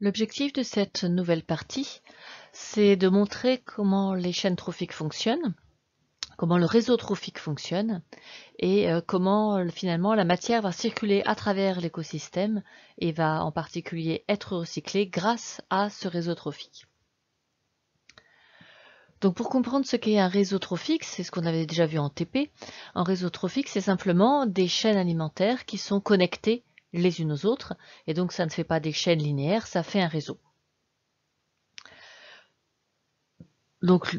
L'objectif de cette nouvelle partie, c'est de montrer comment les chaînes trophiques fonctionnent, comment le réseau trophique fonctionne et comment finalement la matière va circuler à travers l'écosystème et va en particulier être recyclée grâce à ce réseau trophique. Donc pour comprendre ce qu'est un réseau trophique, c'est ce qu'on avait déjà vu en TP, un réseau trophique c'est simplement des chaînes alimentaires qui sont connectées les unes aux autres et donc ça ne fait pas des chaînes linéaires, ça fait un réseau. Donc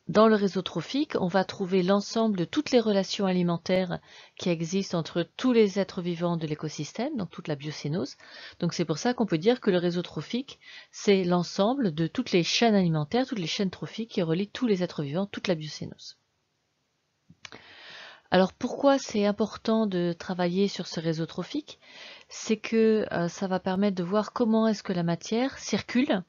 dans le réseau trophique, on va trouver l'ensemble de toutes les relations alimentaires qui existent entre tous les êtres vivants de l'écosystème, donc toute la biocénose. Donc c'est pour ça qu'on peut dire que le réseau trophique, c'est l'ensemble de toutes les chaînes alimentaires, toutes les chaînes trophiques qui relient tous les êtres vivants, toute la biocénose. Alors pourquoi c'est important de travailler sur ce réseau trophique? C'est que ça va permettre de voir comment est-ce que la matière circule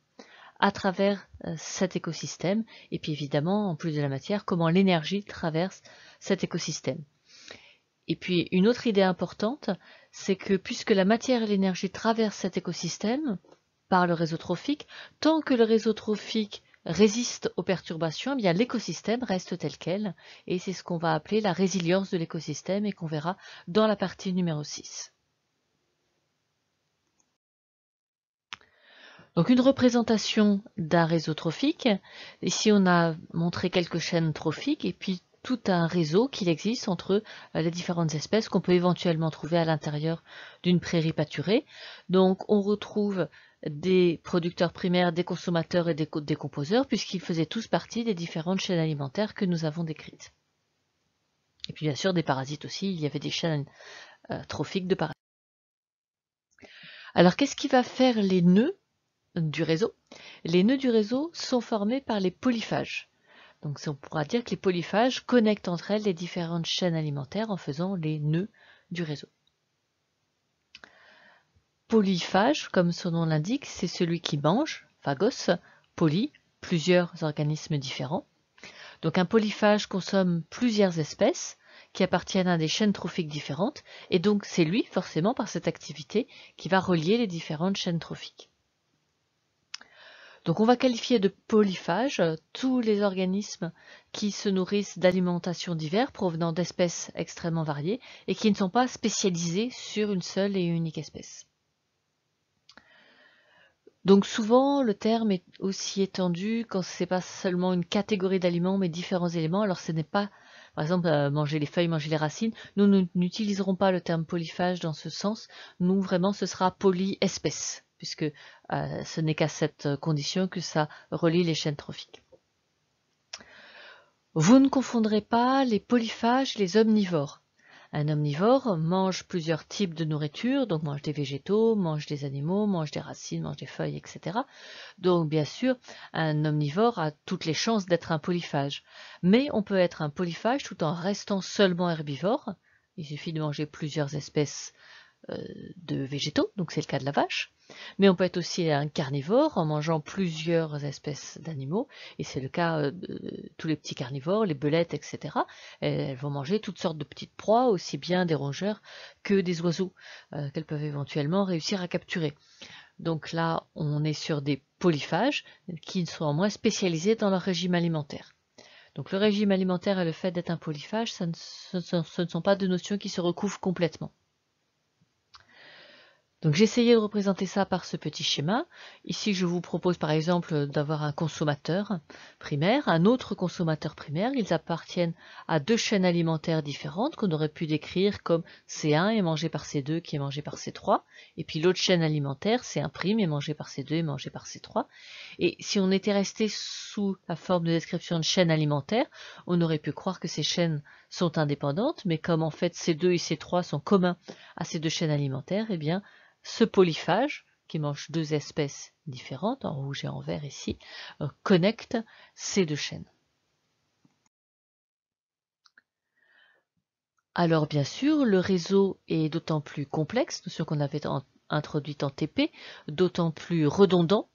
à travers cet écosystème, et puis évidemment, en plus de la matière, comment l'énergie traverse cet écosystème. Et puis une autre idée importante, c'est que puisque la matière et l'énergie traversent cet écosystème par le réseau trophique, tant que le réseau trophique résiste aux perturbations, eh bien l'écosystème reste tel quel, et c'est ce qu'on va appeler la résilience de l'écosystème et qu'on verra dans la partie numéro 6. Donc une représentation d'un réseau trophique. Ici, on a montré quelques chaînes trophiques et puis tout un réseau qu'il existe entre les différentes espèces qu'on peut éventuellement trouver à l'intérieur d'une prairie pâturée. Donc on retrouve des producteurs primaires, des consommateurs et des décomposeurs puisqu'ils faisaient tous partie des différentes chaînes alimentaires que nous avons décrites. Et puis bien sûr des parasites aussi, il y avait des chaînes trophiques de parasites. Alors qu'est-ce qui va faire les nœuds du réseau? Les nœuds du réseau sont formés par les polyphages. Donc on pourra dire que les polyphages connectent entre elles les différentes chaînes alimentaires en faisant les nœuds du réseau. Polyphage, comme son nom l'indique, c'est celui qui mange, phagos, poly, plusieurs organismes différents. Donc un polyphage consomme plusieurs espèces qui appartiennent à des chaînes trophiques différentes, et donc c'est lui, forcément, par cette activité, qui va relier les différentes chaînes trophiques. Donc on va qualifier de polyphages tous les organismes qui se nourrissent d'alimentations diverses provenant d'espèces extrêmement variées et qui ne sont pas spécialisés sur une seule et unique espèce. Donc souvent le terme est aussi étendu quand ce n'est pas seulement une catégorie d'aliments mais différents éléments. Alors ce n'est pas, par exemple, manger les feuilles, manger les racines. Nous n'utiliserons pas le terme polyphage dans ce sens. Nous vraiment ce sera polyespèce, puisque ce n'est qu'à cette condition que ça relie les chaînes trophiques. Vous ne confondrez pas les polyphages et les omnivores. Un omnivore mange plusieurs types de nourriture, donc mange des végétaux, mange des animaux, mange des racines, mange des feuilles, etc. Donc bien sûr, un omnivore a toutes les chances d'être un polyphage. Mais on peut être un polyphage tout en restant seulement herbivore. Il suffit de manger plusieurs espèces de végétaux, donc c'est le cas de la vache. Mais on peut être aussi un carnivore en mangeant plusieurs espèces d'animaux, et c'est le cas de tous les petits carnivores, les belettes, etc. Elles vont manger toutes sortes de petites proies, aussi bien des rongeurs que des oiseaux qu'elles peuvent éventuellement réussir à capturer. Donc là, on est sur des polyphages qui sont moins spécialisés dans leur régime alimentaire. Donc le régime alimentaire et le fait d'être un polyphage, ce ne sont pas deux notions qui se recouvrent complètement. Donc j'ai essayé de représenter ça par ce petit schéma. Ici, je vous propose par exemple d'avoir un consommateur primaire, un autre consommateur primaire. Ils appartiennent à deux chaînes alimentaires différentes qu'on aurait pu décrire comme C1 est mangé par C2 qui est mangé par C3. Et puis l'autre chaîne alimentaire, C1' est mangé par C2 et mangé par C3. Et si on était resté sous la forme de description de chaîne alimentaire, on aurait pu croire que ces chaînes sont indépendantes, mais comme en fait C2 et C3 sont communs à ces deux chaînes alimentaires, eh bien ce polyphage, qui mange deux espèces différentes, en rouge et en vert ici, connecte ces deux chaînes. Alors bien sûr, le réseau est d'autant plus complexe, notion qu'on avait introduite en TP, d'autant plus redondant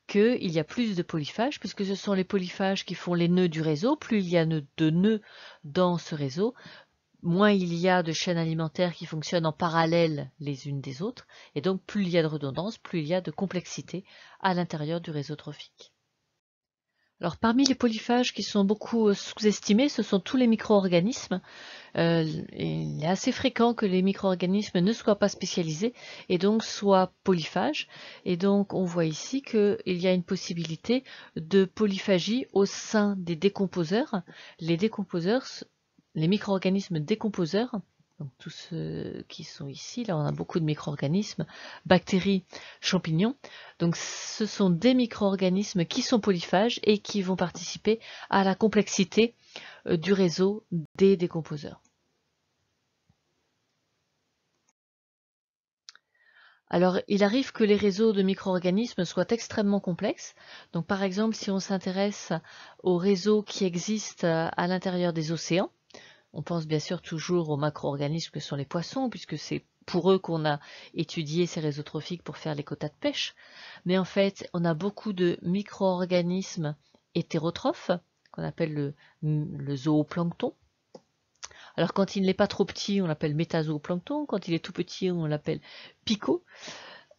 qu'il y a plus de polyphages, puisque ce sont les polyphages qui font les nœuds du réseau. Plus il y a de nœuds dans ce réseau, moins il y a de chaînes alimentaires qui fonctionnent en parallèle les unes des autres, et donc plus il y a de redondance, plus il y a de complexité à l'intérieur du réseau trophique. Alors parmi les polyphages qui sont beaucoup sous-estimés, ce sont tous les micro-organismes. Il est assez fréquent que les micro-organismes ne soient pas spécialisés et donc soient polyphages. Et donc on voit ici qu'il y a une possibilité de polyphagie au sein des décomposeurs. Les décomposeurs, les micro-organismes décomposeurs, donc tous ceux qui sont ici, là on a beaucoup de micro-organismes, bactéries, champignons. Donc ce sont des micro-organismes qui sont polyphages et qui vont participer à la complexité du réseau des décomposeurs. Alors, il arrive que les réseaux de micro-organismes soient extrêmement complexes. Donc, par exemple, si on s'intéresse aux réseaux qui existent à l'intérieur des océans, on pense bien sûr toujours aux macro-organismes que sont les poissons, puisque c'est pour eux qu'on a étudié ces réseaux trophiques pour faire les quotas de pêche. Mais en fait, on a beaucoup de micro-organismes hétérotrophes, qu'on appelle le zooplancton. Alors quand il n'est pas trop petit, on l'appelle métazooplancton. Quand il est tout petit, on l'appelle pico.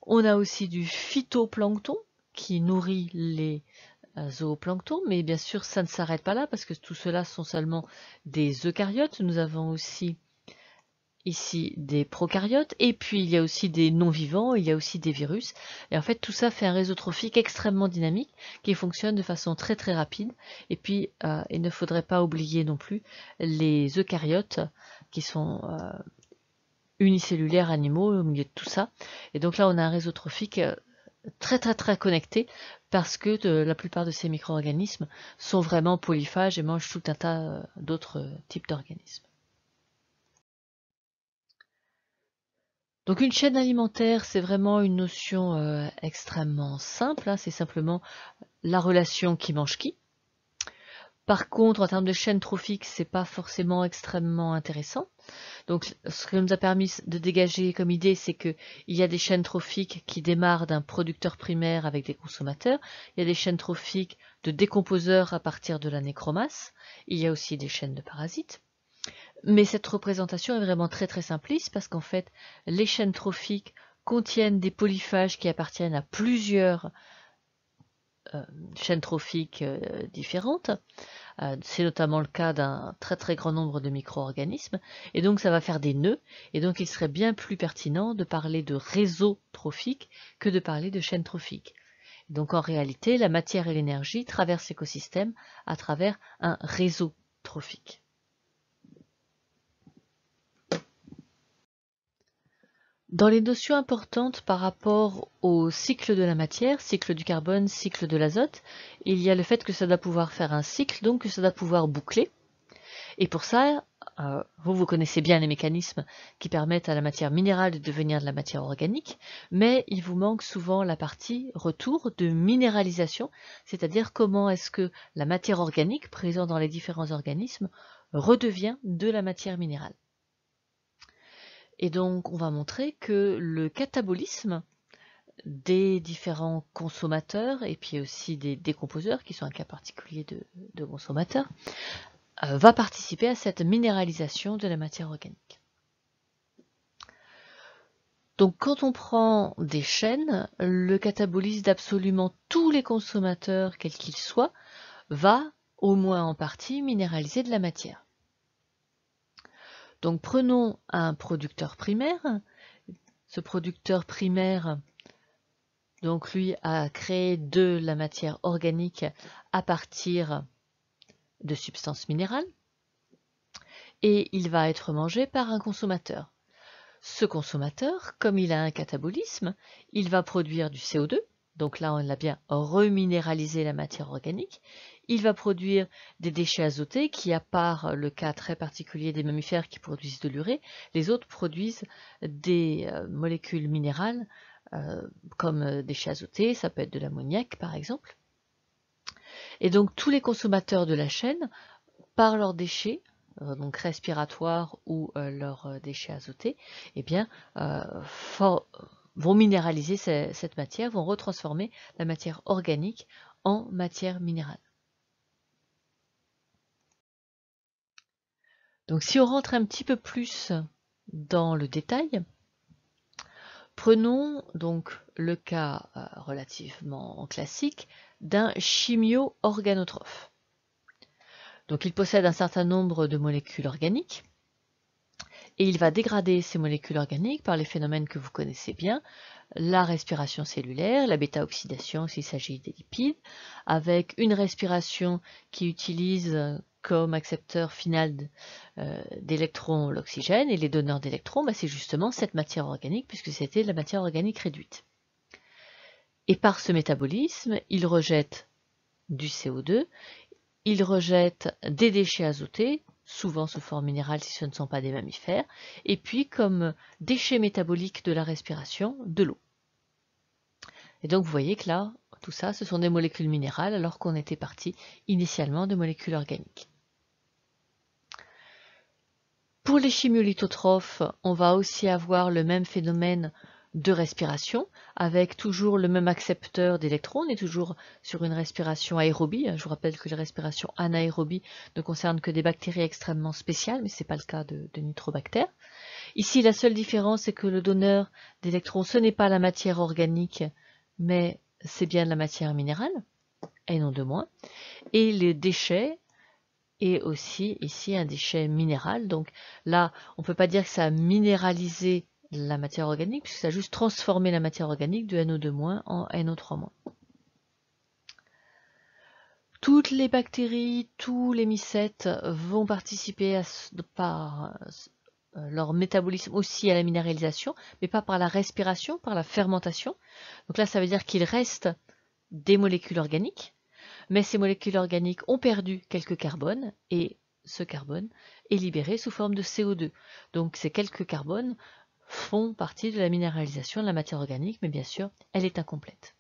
On a aussi du phytoplancton qui nourrit les zooplanctons, mais bien sûr ça ne s'arrête pas là parce que tout cela sont seulement des eucaryotes. Nous avons aussi ici des prokaryotes et puis il y a aussi des non-vivants, il y a aussi des virus. Et en fait tout ça fait un réseau trophique extrêmement dynamique qui fonctionne de façon très très rapide. Et puis il ne faudrait pas oublier non plus les eucaryotes qui sont unicellulaires animaux au milieu de tout ça. Et donc là on a un réseau trophique très très très connecté parce que la plupart de ces micro-organismes sont vraiment polyphages et mangent tout un tas d'autres types d'organismes. Donc une chaîne alimentaire, c'est vraiment une notion extrêmement simple, hein, c'est simplement la relation qui mange qui. Par contre, en termes de chaîne trophique, c'est pas forcément extrêmement intéressant. Donc ce que nous a permis de dégager comme idée, c'est qu'il y a des chaînes trophiques qui démarrent d'un producteur primaire avec des consommateurs, il y a des chaînes trophiques de décomposeurs à partir de la nécromasse, il y a aussi des chaînes de parasites. Mais cette représentation est vraiment très très simpliste parce qu'en fait, les chaînes trophiques contiennent des polyphages qui appartiennent à plusieurs chaînes trophiques différentes. C'est notamment le cas d'un très très grand nombre de micro-organismes, et donc ça va faire des nœuds, et donc il serait bien plus pertinent de parler de réseau trophique que de parler de chaîne trophique. Donc en réalité, la matière et l'énergie traversent l'écosystème à travers un réseau trophique. Dans les notions importantes par rapport au cycle de la matière, cycle du carbone, cycle de l'azote, il y a le fait que ça doit pouvoir faire un cycle, donc que ça doit pouvoir boucler. Et pour ça, vous connaissez bien les mécanismes qui permettent à la matière minérale de devenir de la matière organique, mais il vous manque souvent la partie retour de minéralisation, c'est-à-dire comment est-ce que la matière organique présente dans les différents organismes redevient de la matière minérale. Et donc on va montrer que le catabolisme des différents consommateurs et puis aussi des décomposeurs, qui sont un cas particulier de consommateurs, va participer à cette minéralisation de la matière organique. Donc quand on prend des chaînes, le catabolisme d'absolument tous les consommateurs, quels qu'ils soient, va au moins en partie minéraliser de la matière. Donc prenons un producteur primaire. Ce producteur primaire, donc lui, a créé de la matière organique à partir de substances minérales et il va être mangé par un consommateur. Ce consommateur, comme il a un catabolisme, il va produire du CO2, donc là on a bien reminéralisé la matière organique, il va produire des déchets azotés qui, à part le cas très particulier des mammifères qui produisent de l'urée, les autres produisent des molécules minérales comme déchets azotés, ça peut être de l'ammoniac par exemple. Et donc tous les consommateurs de la chaîne, par leurs déchets, donc respiratoires ou leurs déchets azotés, eh bien, vont minéraliser cette matière, vont retransformer la matière organique en matière minérale. Donc si on rentre un petit peu plus dans le détail, prenons donc le cas relativement classique d'un chimio-organotrophe. Donc il possède un certain nombre de molécules organiques et il va dégrader ces molécules organiques par les phénomènes que vous connaissez bien, la respiration cellulaire, la bêta-oxydation s'il s'agit des lipides, avec une respiration qui utilise comme accepteur final d'électrons l'oxygène, et les donneurs d'électrons, c'est justement cette matière organique, puisque c'était de la matière organique réduite. Et par ce métabolisme, il rejette du CO2, il rejette des déchets azotés, souvent sous forme minérale si ce ne sont pas des mammifères, et puis comme déchets métaboliques de la respiration, de l'eau. Et donc vous voyez que là, tout ça, ce sont des molécules minérales alors qu'on était parti initialement de molécules organiques. Pour les chimiolithotrophes, on va aussi avoir le même phénomène de respiration, avec toujours le même accepteur d'électrons. On est toujours sur une respiration aérobie. Je vous rappelle que les respirations anaérobies ne concernent que des bactéries extrêmement spéciales, mais ce n'est pas le cas de nitrobactères. Ici, la seule différence, c'est que le donneur d'électrons, ce n'est pas la matière organique, mais c'est bien de la matière minérale, et non de moins. Et les déchets est aussi ici un déchet minéral. Donc là, on ne peut pas dire que ça a minéralisé la matière organique, puisque ça a juste transformé la matière organique de NO2- en NO3-. Toutes les bactéries, tous les mycètes vont participer par leur métabolisme aussi à la minéralisation, mais pas par la respiration, par la fermentation. Donc là, ça veut dire qu'il reste des molécules organiques, mais ces molécules organiques ont perdu quelques carbones, et ce carbone est libéré sous forme de CO2. Donc ces quelques carbones font partie de la minéralisation de la matière organique, mais bien sûr, elle est incomplète.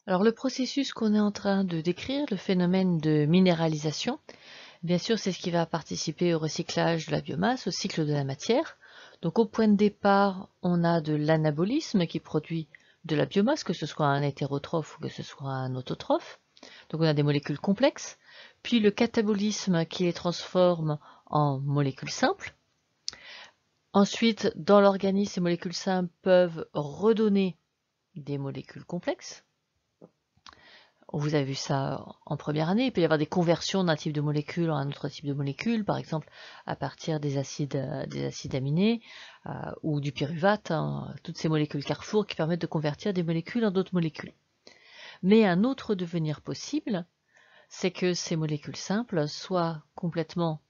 Alors le processus qu'on est en train de décrire, le phénomène de minéralisation, bien sûr, c'est ce qui va participer au recyclage de la biomasse, au cycle de la matière. Donc au point de départ, on a de l'anabolisme qui produit de la biomasse, que ce soit un hétérotrophe ou que ce soit un autotrophe. Donc on a des molécules complexes. Puis le catabolisme qui les transforme en molécules simples. Ensuite, dans l'organisme, ces molécules simples peuvent redonner des molécules complexes. Vous avez vu ça en première année. Il peut y avoir des conversions d'un type de molécule en un autre type de molécule, par exemple à partir des acides aminés ou du pyruvate, toutes ces molécules Carrefour qui permettent de convertir des molécules en d'autres molécules. Mais un autre devenir possible, c'est que ces molécules simples soient complètement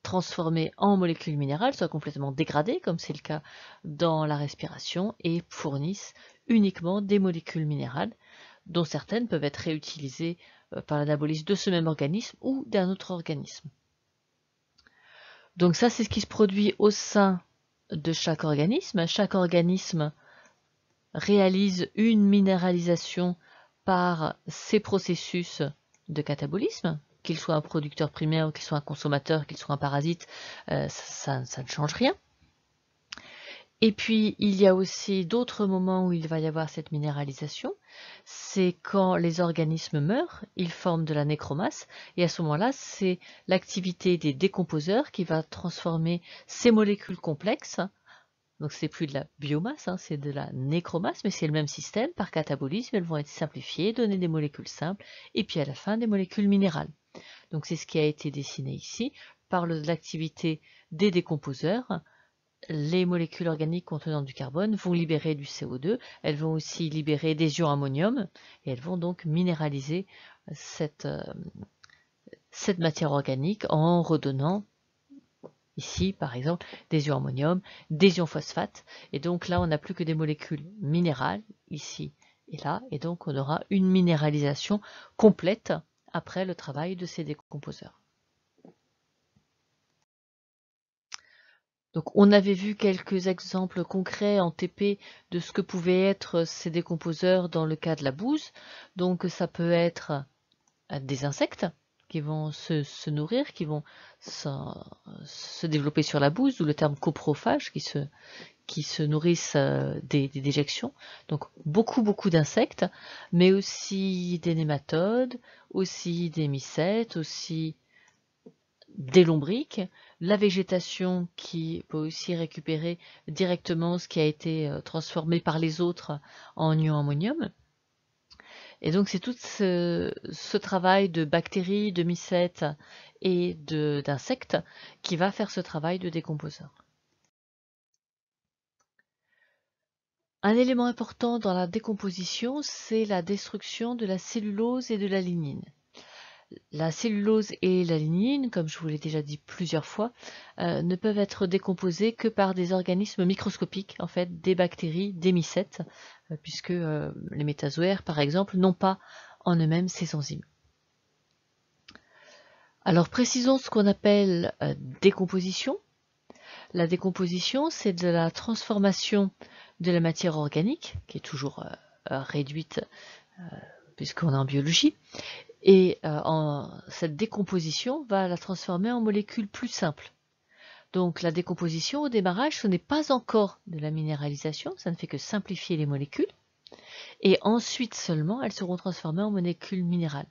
transformées en molécules minérales, soient complètement dégradées, comme c'est le cas dans la respiration, et fournissent uniquement des molécules minérales, dont certaines peuvent être réutilisées par l'anabolisme de ce même organisme ou d'un autre organisme. Donc ça, c'est ce qui se produit au sein de chaque organisme. Chaque organisme réalise une minéralisation par ces processus de catabolisme, qu'il soit un producteur primaire ou qu'il soit un consommateur, qu'il soit un parasite, ça ne change rien. Et puis, il y a aussi d'autres moments où il va y avoir cette minéralisation. C'est quand les organismes meurent, ils forment de la nécromasse, et à ce moment-là, c'est l'activité des décomposeurs qui va transformer ces molécules complexes. Donc c'est plus de la biomasse, c'est de la nécromasse, mais c'est le même système. Par catabolisme, elles vont être simplifiées, donner des molécules simples, et puis à la fin, des molécules minérales. Donc c'est ce qui a été dessiné ici par l'activité des décomposeurs. Les molécules organiques contenant du carbone vont libérer du CO2, elles vont aussi libérer des ions ammonium, et elles vont donc minéraliser cette matière organique en redonnant ici, par exemple, des ions ammonium, des ions phosphate, et donc là, on n'a plus que des molécules minérales, ici et là, et donc on aura une minéralisation complète après le travail de ces décomposeurs. Donc on avait vu quelques exemples concrets en TP de ce que pouvaient être ces décomposeurs dans le cas de la bouse. Donc ça peut être des insectes qui vont se nourrir, qui vont se développer sur la bouse, d'où le terme coprophage qui se nourrissent des déjections. Donc beaucoup d'insectes, mais aussi des nématodes, aussi des mycètes, aussi des lombriques, la végétation qui peut aussi récupérer directement ce qui a été transformé par les autres en ion ammonium. Et donc c'est tout ce travail de bactéries, de mycètes et d'insectes qui va faire ce travail de décomposeur. Un élément important dans la décomposition, c'est la destruction de la cellulose et de la lignine. La cellulose et la lignine, comme je vous l'ai déjà dit plusieurs fois, ne peuvent être décomposées que par des organismes microscopiques, en fait, des bactéries, des mycètes, puisque les métazoaires, par exemple, n'ont pas en eux-mêmes ces enzymes. Alors précisons ce qu'on appelle décomposition. La décomposition, c'est de la transformation de la matière organique, qui est toujours réduite puisqu'on est en biologie, et cette décomposition va la transformer en molécules plus simples. Donc la décomposition au démarrage, ce n'est pas encore de la minéralisation, ça ne fait que simplifier les molécules, et ensuite seulement elles seront transformées en molécules minérales.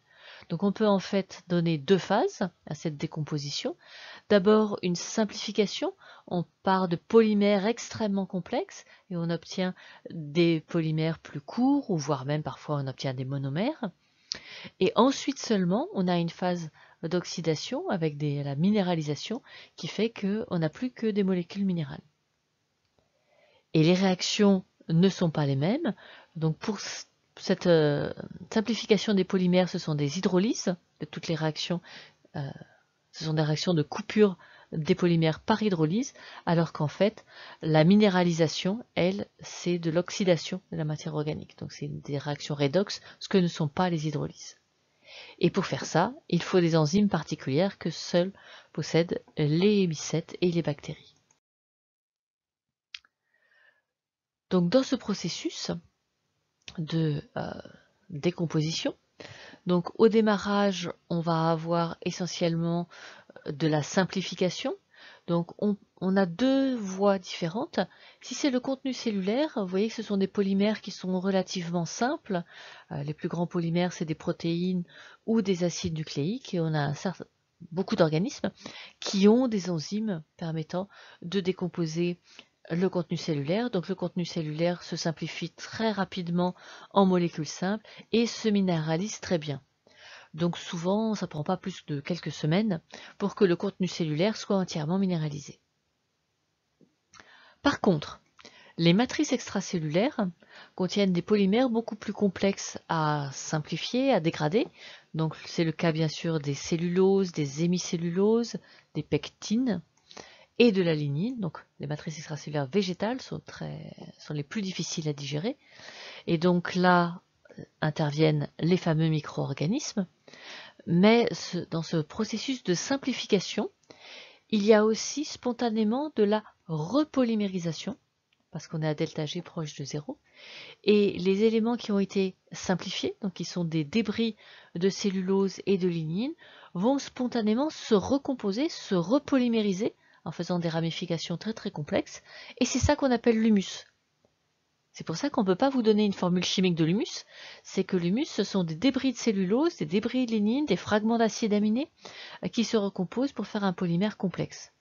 Donc on peut en fait donner deux phases à cette décomposition. D'abord une simplification, on part de polymères extrêmement complexes et on obtient des polymères plus courts ou voire même parfois on obtient des monomères. Et ensuite seulement on a une phase d'oxydation avec la minéralisation qui fait qu'on n'a plus que des molécules minérales. Et les réactions ne sont pas les mêmes. Donc pour cette simplification des polymères, ce sont des hydrolyses de toutes les réactions. Ce sont des réactions de coupure des polymères par hydrolyse, alors qu'en fait, la minéralisation, elle, c'est de l'oxydation de la matière organique. Donc c'est des réactions redox, ce que ne sont pas les hydrolyses. Et pour faire ça, il faut des enzymes particulières que seuls possèdent les mycètes et les bactéries. Donc dans ce processus de décomposition, donc au démarrage, on va avoir essentiellement de la simplification. Donc on a deux voies différentes. Si c'est le contenu cellulaire, vous voyez que ce sont des polymères qui sont relativement simples. Les plus grands polymères, c'est des protéines ou des acides nucléiques. Et on a beaucoup d'organismes qui ont des enzymes permettant de décomposer le contenu cellulaire. Donc le contenu cellulaire se simplifie très rapidement en molécules simples et se minéralise très bien. Donc souvent, ça ne prend pas plus de quelques semaines pour que le contenu cellulaire soit entièrement minéralisé. Par contre, les matrices extracellulaires contiennent des polymères beaucoup plus complexes à simplifier, à dégrader. Donc c'est le cas bien sûr des celluloses, des hémicelluloses, des pectines et de la lignine. Donc les matrices extracellulaires végétales sont les plus difficiles à digérer. Et donc là interviennent les fameux micro-organismes. Mais dans ce processus de simplification, il y a aussi spontanément de la repolymérisation, parce qu'on est à delta G proche de 0, et les éléments qui ont été simplifiés, donc qui sont des débris de cellulose et de lignine, vont spontanément se recomposer, se repolymériser en faisant des ramifications très très complexes, et c'est ça qu'on appelle l'humus. C'est pour ça qu'on ne peut pas vous donner une formule chimique de l'humus, c'est que l'humus, ce sont des débris de cellulose, des débris de lignine, des fragments d'acides aminés qui se recomposent pour faire un polymère complexe.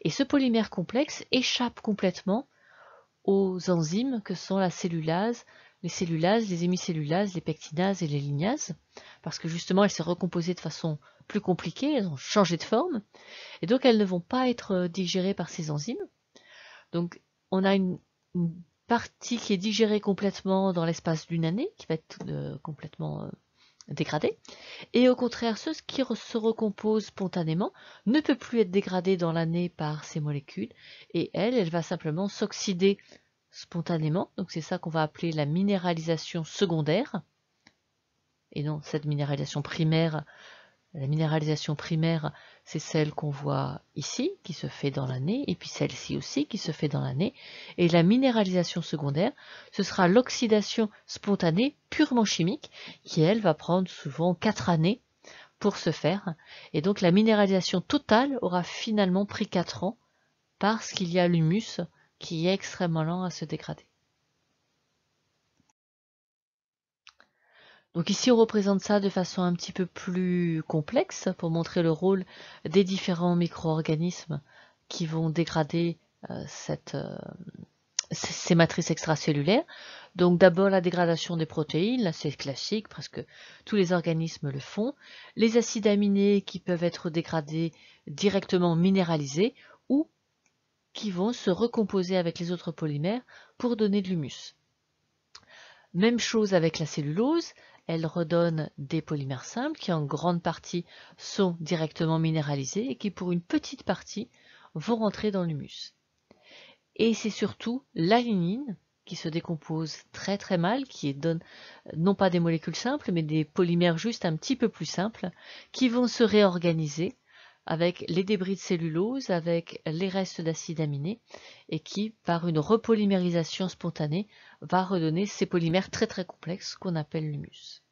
Et ce polymère complexe échappe complètement aux enzymes que sont la cellulase, les hémicellulases, les pectinases et les lignases, parce que justement elles s'est recomposées de façon plus compliquée, elles ont changé de forme, et donc elles ne vont pas être digérées par ces enzymes. Donc on a une partie qui est digérée complètement dans l'espace d'une année, qui va être complètement dégradée, et au contraire, ce qui se recompose spontanément ne peut plus être dégradé dans l'année par ces molécules, et elle va simplement s'oxyder spontanément, donc c'est ça qu'on va appeler la minéralisation secondaire, et non cette minéralisation primaire. La minéralisation primaire, c'est celle qu'on voit ici, qui se fait dans l'année, et puis celle-ci aussi, qui se fait dans l'année. Et la minéralisation secondaire, ce sera l'oxydation spontanée, purement chimique, qui, elle, va prendre souvent 4 années pour se faire. Et donc la minéralisation totale aura finalement pris 4 ans, parce qu'il y a l'humus qui est extrêmement lent à se dégrader. Donc ici, on représente ça de façon un petit peu plus complexe pour montrer le rôle des différents micro-organismes qui vont dégrader ces matrices extracellulaires. Donc d'abord la dégradation des protéines, là c'est classique, presque tous les organismes le font. Les acides aminés qui peuvent être dégradés directement minéralisés ou qui vont se recomposer avec les autres polymères pour donner de l'humus. Même chose avec la cellulose, elle redonne des polymères simples qui en grande partie sont directement minéralisés et qui pour une petite partie vont rentrer dans l'humus. Et c'est surtout l'alanine qui se décompose très très mal, qui donne non pas des molécules simples, mais des polymères juste un petit peu plus simples, qui vont se réorganiser avec les débris de cellulose, avec les restes d'acides aminés, et qui, par une repolymérisation spontanée, va redonner ces polymères très très complexes qu'on appelle l'humus.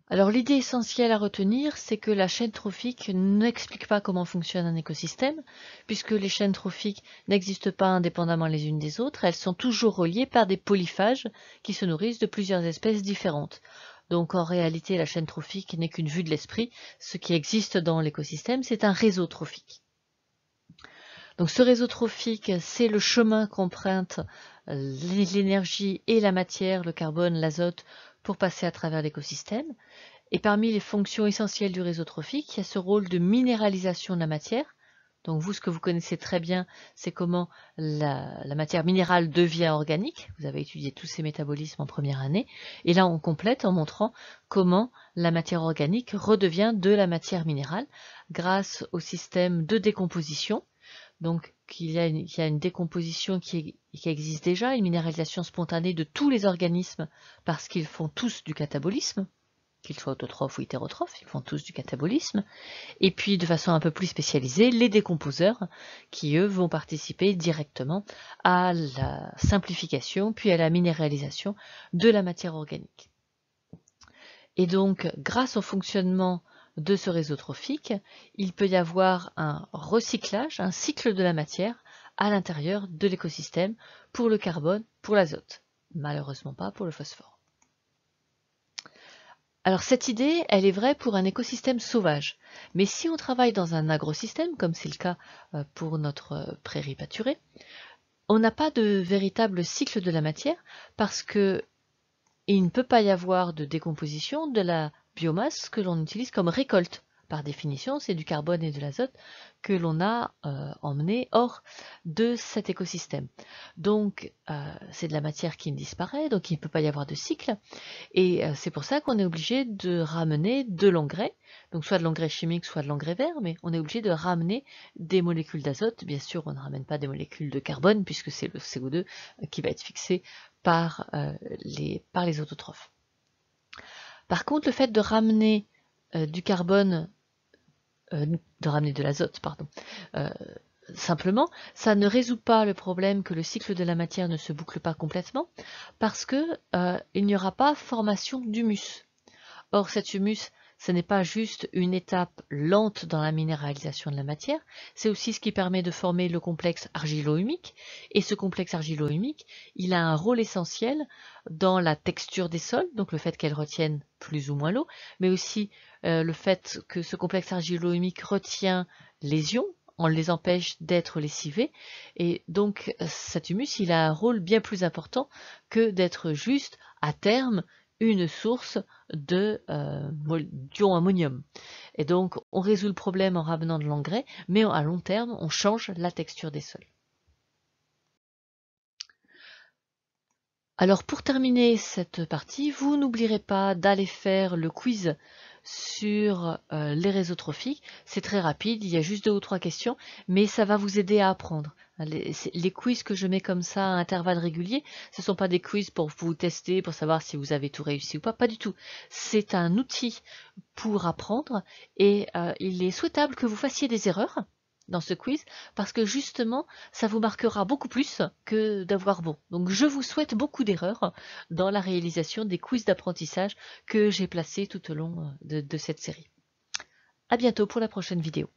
Alors l'idée essentielle à retenir, c'est que la chaîne trophique n'explique pas comment fonctionne un écosystème, puisque les chaînes trophiques n'existent pas indépendamment les unes des autres, elles sont toujours reliées par des polyphages qui se nourrissent de plusieurs espèces différentes. Donc en réalité, la chaîne trophique n'est qu'une vue de l'esprit. Ce qui existe dans l'écosystème, c'est un réseau trophique. Donc ce réseau trophique, c'est le chemin qu'empruntent l'énergie et la matière, le carbone, l'azote, pour passer à travers l'écosystème. Et parmi les fonctions essentielles du réseau trophique, il y a ce rôle de minéralisation de la matière. Donc vous, ce que vous connaissez très bien, c'est comment la matière minérale devient organique. Vous avez étudié tous ces métabolismes en première année. Et là, on complète en montrant comment la matière organique redevient de la matière minérale grâce au système de décomposition. Donc, il y a une décomposition qui existe déjà, une minéralisation spontanée de tous les organismes parce qu'ils font tous du catabolisme, qu'ils soient autotrophes ou hétérotrophes, ils font tous du catabolisme. Et puis, de façon un peu plus spécialisée, les décomposeurs qui, eux, vont participer directement à la simplification puis à la minéralisation de la matière organique. Et donc, grâce au fonctionnement de ce réseau trophique, il peut y avoir un recyclage, un cycle de la matière à l'intérieur de l'écosystème pour le carbone, pour l'azote. Malheureusement pas pour le phosphore. Alors cette idée, elle est vraie pour un écosystème sauvage. Mais si on travaille dans un agrosystème, comme c'est le cas pour notre prairie pâturée, on n'a pas de véritable cycle de la matière parce que il ne peut pas y avoir de décomposition de la biomasse que l'on utilise comme récolte. Par définition, c'est du carbone et de l'azote que l'on a emmené hors de cet écosystème. Donc, c'est de la matière qui disparaît, donc il ne peut pas y avoir de cycle. Et c'est pour ça qu'on est obligé de ramener de l'engrais, donc soit de l'engrais chimique, soit de l'engrais vert, mais on est obligé de ramener des molécules d'azote. Bien sûr, on ne ramène pas des molécules de carbone, puisque c'est le CO2 qui va être fixé par les autotrophes. Par contre, le fait de ramener du carbone, de ramener de l'azote, pardon, simplement, ça ne résout pas le problème que le cycle de la matière ne se boucle pas complètement, parce que il n'y aura pas formation d'humus. Or, cet humus, ce n'est pas juste une étape lente dans la minéralisation de la matière, c'est aussi ce qui permet de former le complexe argilo-humique. Et ce complexe argilo-humique, il a un rôle essentiel dans la texture des sols, donc le fait qu'elles retiennent plus ou moins l'eau, mais aussi le fait que ce complexe argilo-humique retient les ions, on les empêche d'être lessivés. Et donc cet humus, il a un rôle bien plus important que d'être juste, à terme, une source d'ion ammonium. Et donc, on résout le problème en ramenant de l'engrais, mais à long terme, on change la texture des sols. Alors, pour terminer cette partie, vous n'oublierez pas d'aller faire le quiz sur les réseaux trophiques. C'est très rapide, il y a juste 2 ou 3 questions, mais ça va vous aider à apprendre. Les quiz que je mets comme ça à intervalles réguliers, ce ne sont pas des quiz pour vous tester, pour savoir si vous avez tout réussi ou pas, pas du tout. C'est un outil pour apprendre et il est souhaitable que vous fassiez des erreurs dans ce quiz parce que justement ça vous marquera beaucoup plus que d'avoir bon. Donc je vous souhaite beaucoup d'erreurs dans la réalisation des quiz d'apprentissage que j'ai placés tout au long de cette série. À bientôt pour la prochaine vidéo.